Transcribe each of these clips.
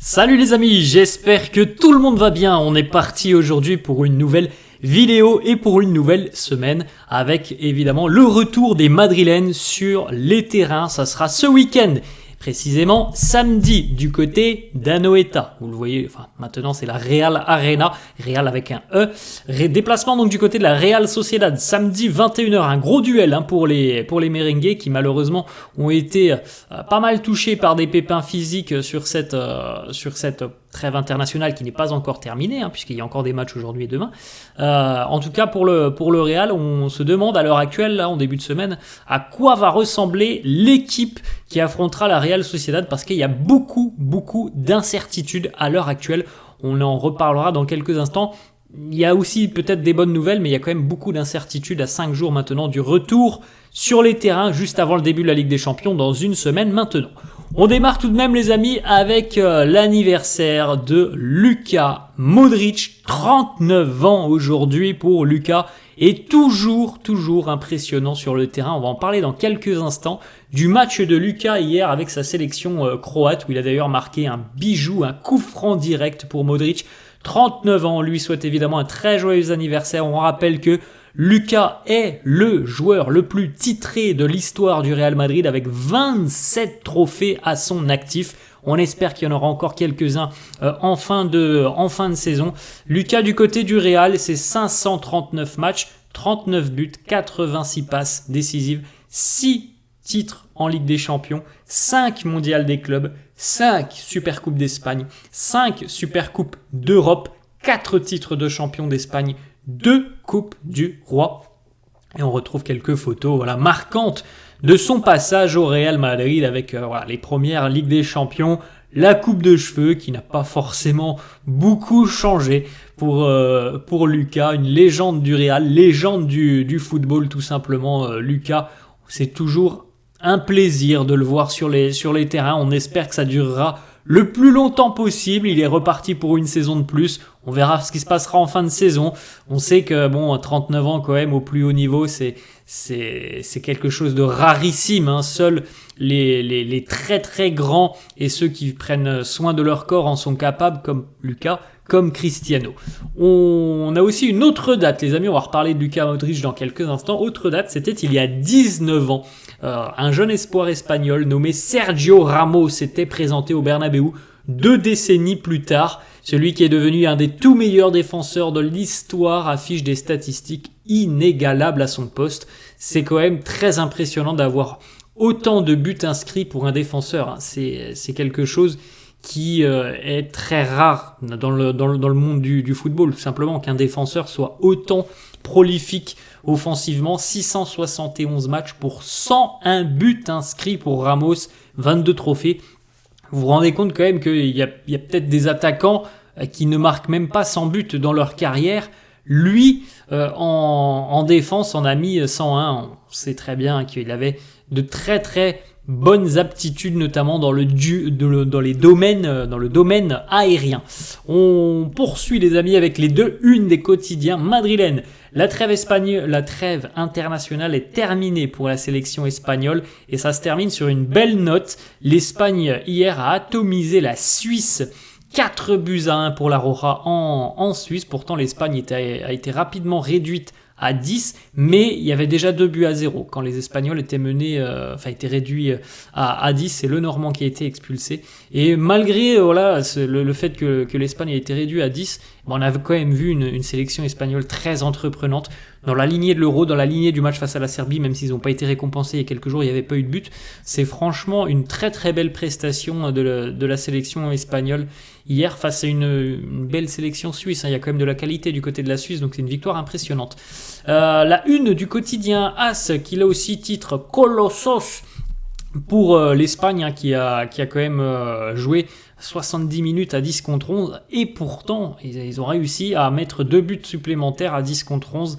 Salut les amis, j'espère que tout le monde va bien. On est parti aujourd'hui pour une nouvelle vidéo et pour une nouvelle semaine avec évidemment le retour des Madrilènes sur les terrains. Ça sera ce week-end, précisément samedi du côté d'Anoeta. Vous le voyez, maintenant c'est la Real Arena, Real avec un E. Déplacement donc du côté de la Real Sociedad, samedi 21h, un gros duel pour les merengues qui malheureusement ont été pas mal touchés par des pépins physiques sur cette trêve internationale qui n'est pas encore terminée, puisqu'il y a encore des matchs aujourd'hui et demain. En tout cas, pour le Real, on se demande à l'heure actuelle, là, en début de semaine, à quoi va ressembler l'équipe qui affrontera la Real Sociedad, parce qu'il y a beaucoup d'incertitudes à l'heure actuelle. On en reparlera dans quelques instants. Il y a aussi peut-être des bonnes nouvelles, mais il y a quand même beaucoup d'incertitudes à 5 jours maintenant du retour sur les terrains, juste avant le début de la Ligue des Champions, dans une semaine maintenant. On démarre tout de même les amis avec l'anniversaire de Luka Modric, 39 ans aujourd'hui pour Luka, et toujours impressionnant sur le terrain. On va en parler dans quelques instants du match de Luka hier avec sa sélection croate, où il a d'ailleurs marqué un bijou, un coup franc direct pour Modric. 39 ans, on lui souhaite évidemment un très joyeux anniversaire. On rappelle que Luka est le joueur le plus titré de l'histoire du Real Madrid avec 27 trophées à son actif. On espère qu'il y en aura encore quelques-uns en fin de saison. Luka du côté du Real, c'est 539 matchs, 39 buts, 86 passes décisives, 6 titres en Ligue des Champions, 5 mondiales des clubs, 5 Supercoupes d'Espagne, 5 Supercoupes d'Europe, 4 titres de champion d'Espagne, 2 Coupes du Roi. Et on retrouve quelques photos marquantes de son passage au Real Madrid avec les premières Ligues des Champions, la coupe de cheveux qui n'a pas forcément beaucoup changé pour Luka, une légende du Real, légende du football tout simplement. Luka, c'est toujours un plaisir de le voir sur les terrains. On espère que ça durera le plus longtemps possible. Il est reparti pour une saison de plus. On verra ce qui se passera en fin de saison. On sait que 39 ans quand même au plus haut niveau, c'est quelque chose de rarissime. Seuls les très grands et ceux qui prennent soin de leur corps en sont capables, comme Luka, comme Cristiano. On a aussi une autre date, les amis. On va reparler de Luka Modric dans quelques instants. Autre date, c'était il y a 19 ans. Un jeune espoir espagnol nommé Sergio Ramos s'était présenté au Bernabéu 2 décennies plus tard. Celui qui est devenu un des tout meilleurs défenseurs de l'histoire affiche des statistiques inégalables à son poste. C'est quand même très impressionnant d'avoir autant de buts inscrits pour un défenseur. C'est quelque chose qui est très rare dans le monde du football. Tout simplement qu'un défenseur soit autant prolifique offensivement. 671 matchs pour 101 buts inscrits pour Ramos, 22 trophées. Vous vous rendez compte quand même qu'il y a peut-être des attaquants qui ne marquent même pas 100 buts dans leur carrière. Lui, en défense, en a mis 101. On sait très bien qu'il avait de très bonnes aptitudes, notamment dans le domaine aérien. On poursuit les amis avec les 2-1 des quotidiens madrilènes. La trêve internationale est terminée pour la sélection espagnole et ça se termine sur une belle note. L'Espagne hier a atomisé la Suisse. 4-1 pour la Roja en Suisse. Pourtant l'Espagne a été rapidement réduite à 10, mais il y avait déjà 2-0 quand les Espagnols étaient étaient réduits à 10. C'est le Normand qui a été expulsé. Et malgré le fait que l'Espagne ait été réduite à 10, on a quand même vu une sélection espagnole très entreprenante dans la lignée de l'Euro, dans la lignée du match face à la Serbie, même s'ils n'ont pas été récompensés il y a quelques jours, il n'y avait pas eu de but. C'est franchement une très belle prestation de la sélection espagnole hier face à une belle sélection suisse. Il y a quand même de la qualité du côté de la Suisse, donc c'est une victoire impressionnante. La une du quotidien AS, qui là aussi titre Colossos pour l'Espagne, qui a quand même joué 70 minutes à 10 contre 11, et pourtant ils ont réussi à mettre 2 buts supplémentaires à 10 contre 11,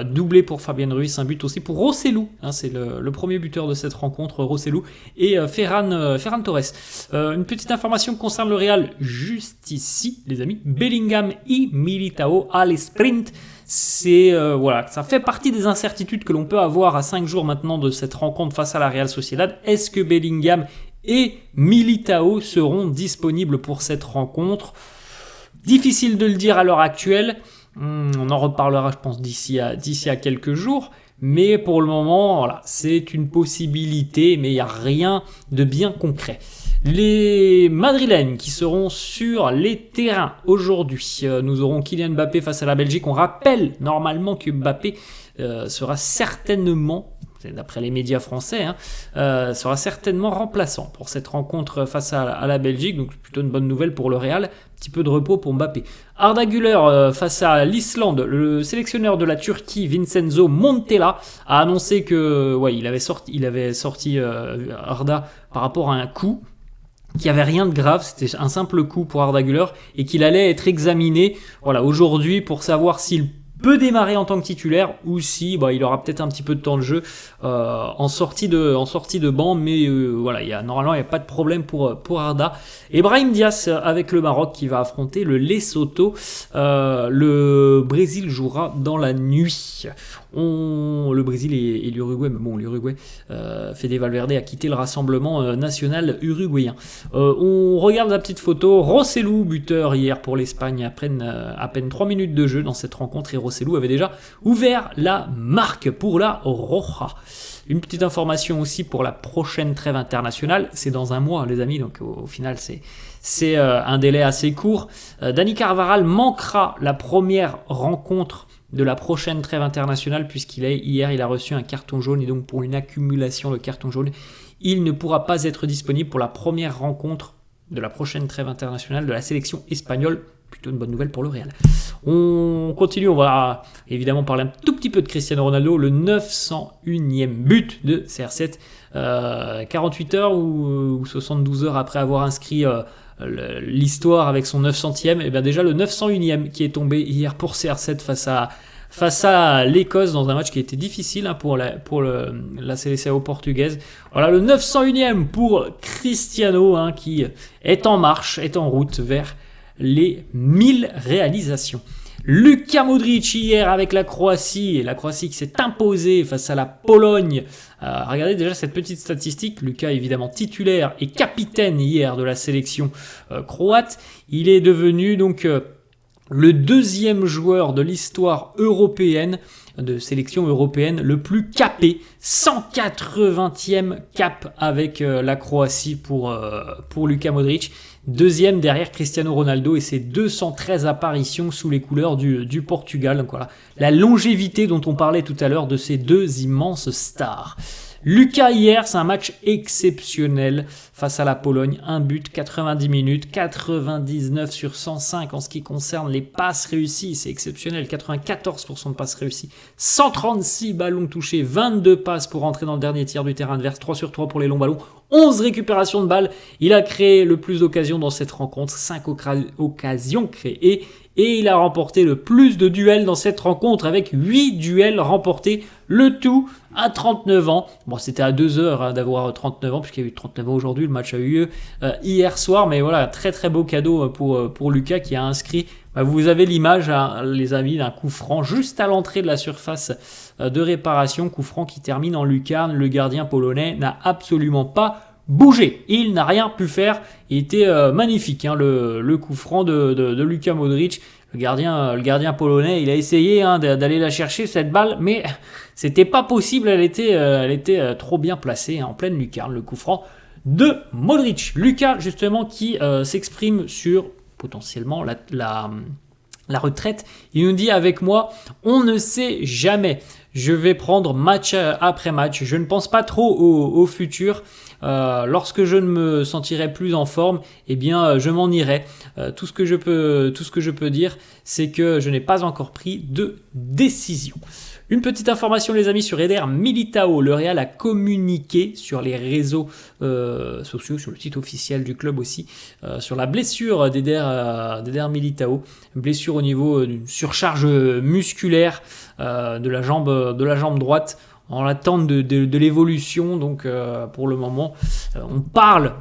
doublé pour Fabien Ruiz, un but aussi pour Rossellou, c'est le premier buteur de cette rencontre, Rossellou, et Ferran Torres. Une petite information concerne le Real juste ici, les amis. Bellingham et Militao à les sprint. Ça fait partie des incertitudes que l'on peut avoir à 5 jours maintenant de cette rencontre face à la Real Sociedad. Est-ce que Bellingham et Militao seront disponibles pour cette rencontre. Difficile de le dire à l'heure actuelle, on en reparlera je pense d'ici à quelques jours, mais pour le moment voilà, c'est une possibilité, mais il n'y a rien de bien concret. Les Madrilènes qui seront sur les terrains aujourd'hui, nous aurons Kylian Mbappé face à la Belgique. On rappelle normalement que Mbappé sera certainement, d'après les médias français, sera certainement remplaçant pour cette rencontre face à la Belgique, donc plutôt une bonne nouvelle pour le Real, un petit peu de repos pour Mbappé. Arda Güler face à l'Islande, le sélectionneur de la Turquie, Vincenzo Montella, a annoncé que il avait sorti Arda par rapport à un coup, qu'il n'y avait rien de grave, c'était un simple coup pour Arda Güler et qu'il allait être examiné aujourd'hui pour savoir s'il peut démarrer en tant que titulaire ou si il aura peut-être un petit peu de temps de jeu en sortie de banc, mais normalement il n'y a pas de problème pour Arda. Et Brahim Diaz avec le Maroc qui va affronter le Lesotho. Le Brésil jouera dans la nuit. Le Brésil et l'Uruguay, mais bon, l'Uruguay, Fede Valverde a quitté le rassemblement national uruguayen. On regarde la petite photo. Rossellou, buteur hier pour l'Espagne, à peine 3 minutes de jeu dans cette rencontre, et Rossellou avait déjà ouvert la marque pour la Roja. Une petite information aussi pour la prochaine trêve internationale, c'est dans un mois les amis, donc au final c'est un délai assez court. Dani Carvajal manquera la première rencontre de la prochaine trêve internationale, hier il a reçu un carton jaune, et donc pour une accumulation de cartons jaunes, il ne pourra pas être disponible pour la première rencontre de la prochaine trêve internationale de la sélection espagnole. Plutôt une bonne nouvelle pour le Real. On continue, on va évidemment parler un tout petit peu de Cristiano Ronaldo, le 901e but de CR7, 48 heures ou 72 heures après avoir inscrit l'histoire avec son 900e, et bien déjà le 901e qui est tombé hier pour CR7 face à l'Écosse dans un match qui était difficile pour la Seleção portugaise. Voilà, le 901e pour Cristiano qui est en marche, est en route vers les 1000 réalisations. Luka Modric hier avec la Croatie, et la Croatie qui s'est imposée face à la Pologne. Regardez déjà cette petite statistique. Luka évidemment titulaire et capitaine hier de la sélection croate. Il est devenu donc le deuxième joueur de l'histoire européenne, de sélection européenne, le plus capé. 180e cap avec la Croatie pour Luka Modric. Deuxième derrière Cristiano Ronaldo et ses 213 apparitions sous les couleurs du Portugal. Donc voilà, la longévité dont on parlait tout à l'heure de ces deux immenses stars. Luka hier, c'est un match exceptionnel face à la Pologne. Un but, 90 minutes, 99 sur 105 en ce qui concerne les passes réussies. C'est exceptionnel, 94% de passes réussies. 136 ballons touchés, 22 passes pour entrer dans le dernier tiers du terrain adverse, 3 sur 3 pour les longs ballons, 11 récupérations de balles. Il a créé le plus d'occasions dans cette rencontre, 5 occasions créées. Et il a remporté le plus de duels dans cette rencontre avec 8 duels remportés, le tout à 39 ans. Bon, c'était à 2 heures d'avoir 39 ans, puisqu'il y a eu 39 ans aujourd'hui, le match a eu lieu hier soir. Mais voilà, très très beau cadeau pour Luka qui a inscrit, vous avez l'image, les amis, d'un coup franc juste à l'entrée de la surface de réparation. Coup franc qui termine en lucarne. Le gardien polonais n'a absolument pas bougé, il n'a rien pu faire. Il était magnifique le coup franc de Luka Modric. Le gardien polonais, il a essayé d'aller la chercher cette balle, mais c'était pas possible. Elle était trop bien placée en pleine lucarne. Le coup franc de Modric. Luka justement qui s'exprime sur potentiellement la retraite. Il nous dit: avec moi, on ne sait jamais. Je vais prendre match après match. Je ne pense pas trop au futur. Lorsque je ne me sentirai plus en forme, je m'en irai. Tout ce que je peux dire, c'est que je n'ai pas encore pris de décision. Une petite information les amis sur Eder Militao. Le Real a communiqué sur les réseaux sociaux, sur le site officiel du club aussi, sur la blessure d'Eder Militao. Une blessure au niveau d'une surcharge musculaire de la jambe droite, en attente de l'évolution. Donc pour le moment, on parle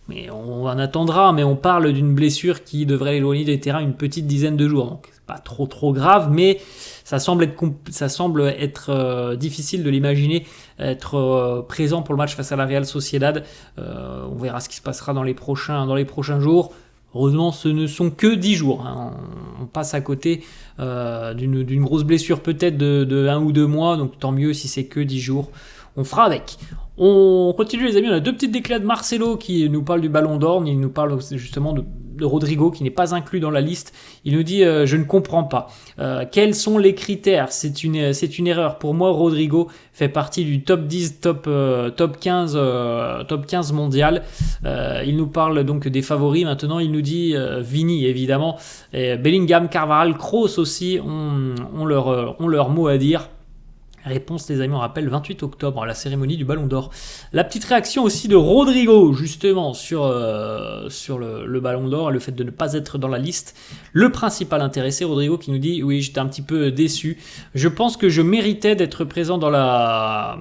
mais on en attendra, mais on parle d'une blessure qui devrait l'éloigner des terrains une petite dizaine de jours. Donc c'est pas trop grave, mais ça semble être difficile de l'imaginer être présent pour le match face à la Real Sociedad. On verra ce qui se passera dans les prochains jours. Heureusement, ce ne sont que 10 jours. Hein. On passe à côté d'une grosse blessure peut-être de 1 ou 2 mois, donc tant mieux si c'est que 10 jours. On fera avec. On continue les amis, on a 2 petites déclats de Marcelo qui nous parle du Ballon d'Or, il nous parle justement de Rodrigo qui n'est pas inclus dans la liste. Il nous dit je ne comprends pas. Quels sont les critères? C'est une erreur. Pour moi, Rodrigo fait partie du top 10, top 15 mondial. Il nous parle donc des favoris. Maintenant, il nous dit Vini évidemment, et Bellingham, Carvajal, Kroos aussi ont leur mot à dire. Réponse les amis, on rappelle 28 octobre, la cérémonie du Ballon d'Or. La petite réaction aussi de Rodrigo justement sur le Ballon d'Or, le fait de ne pas être dans la liste. Le principal intéressé, Rodrigo, qui nous dit oui, j'étais un petit peu déçu. Je pense que je méritais d'être présent dans la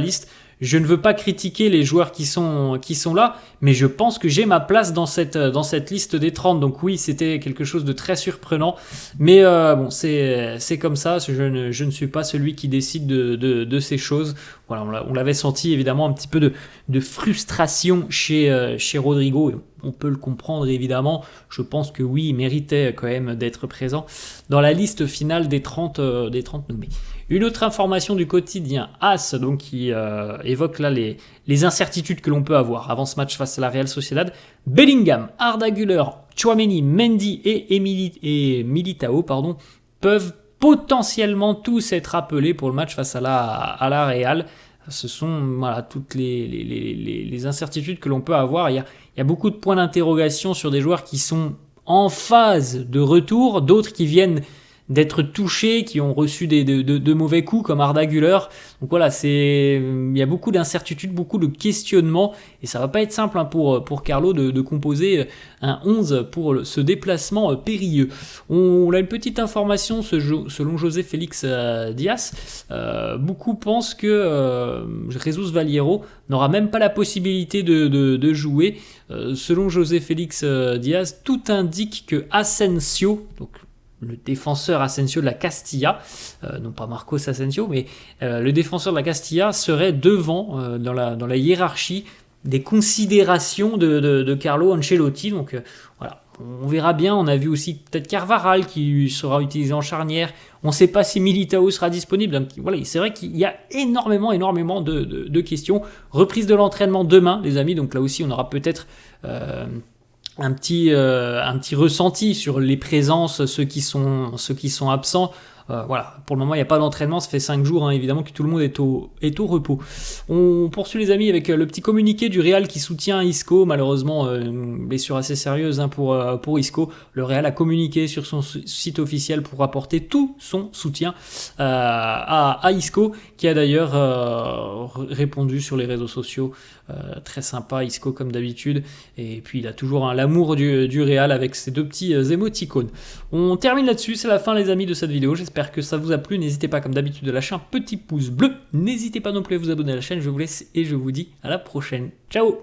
liste. Je ne veux pas critiquer les joueurs qui sont là, mais je pense que j'ai ma place dans cette liste des 30. Donc oui, c'était quelque chose de très surprenant. Mais bon, c'est comme ça. Je ne suis pas celui qui décide de ces choses. Voilà, on l'avait senti évidemment un petit peu de frustration chez Rodrigo. On peut le comprendre évidemment. Je pense que oui, il méritait quand même d'être présent dans la liste finale des 30 nommés. Une autre information du quotidien AS, donc qui évoque là les incertitudes que l'on peut avoir avant ce match face à la Real Sociedad. Bellingham, Arda Güler, Tchouaméni, Mendy et Militao peuvent potentiellement tous être appelés pour le match face à la Real. Ce sont toutes les incertitudes que l'on peut avoir. Il y a beaucoup de points d'interrogation sur des joueurs qui sont en phase de retour, d'autres qui viennent d'être touchés, qui ont reçu de mauvais coups comme Arda Güler. Donc voilà, il y a beaucoup d'incertitudes, beaucoup de questionnements et ça va pas être simple pour Carlo de composer un 11 pour ce déplacement périlleux. On a une petite information selon José Félix Diaz. Beaucoup pensent que Jesus Valiero n'aura même pas la possibilité de jouer. Selon José Félix Diaz, tout indique que Asensio, donc le défenseur Asensio de la Castilla, non pas Marcos Asensio, mais le défenseur de la Castilla serait devant dans la hiérarchie des considérations de Carlo Ancelotti. Donc voilà, on verra bien. On a vu aussi peut-être Carvajal qui sera utilisé en charnière. On ne sait pas si Militao sera disponible. Donc, voilà, c'est vrai qu'il y a énormément de questions. Reprise de l'entraînement demain, les amis. Donc là aussi, on aura peut-être un petit ressenti sur les présences, ceux qui sont absents. Voilà, pour le moment il n'y a pas d'entraînement, ça fait 5 jours évidemment que tout le monde est au repos. On poursuit les amis avec le petit communiqué du Real qui soutient Isco. Malheureusement une blessure assez sérieuse pour Isco. Le Real a communiqué sur son site officiel pour apporter tout son soutien à Isco, qui a d'ailleurs répondu sur les réseaux sociaux. Très sympa Isco comme d'habitude, et puis il a toujours l'amour du Real avec ses 2 petits émoticônes. On termine là-dessus, c'est la fin les amis de cette vidéo. J'espère que ça vous a plu. N'hésitez pas comme d'habitude à lâcher un petit pouce bleu, n'hésitez pas non plus à vous abonner à la chaîne. Je vous laisse et je vous dis à la prochaine. Ciao.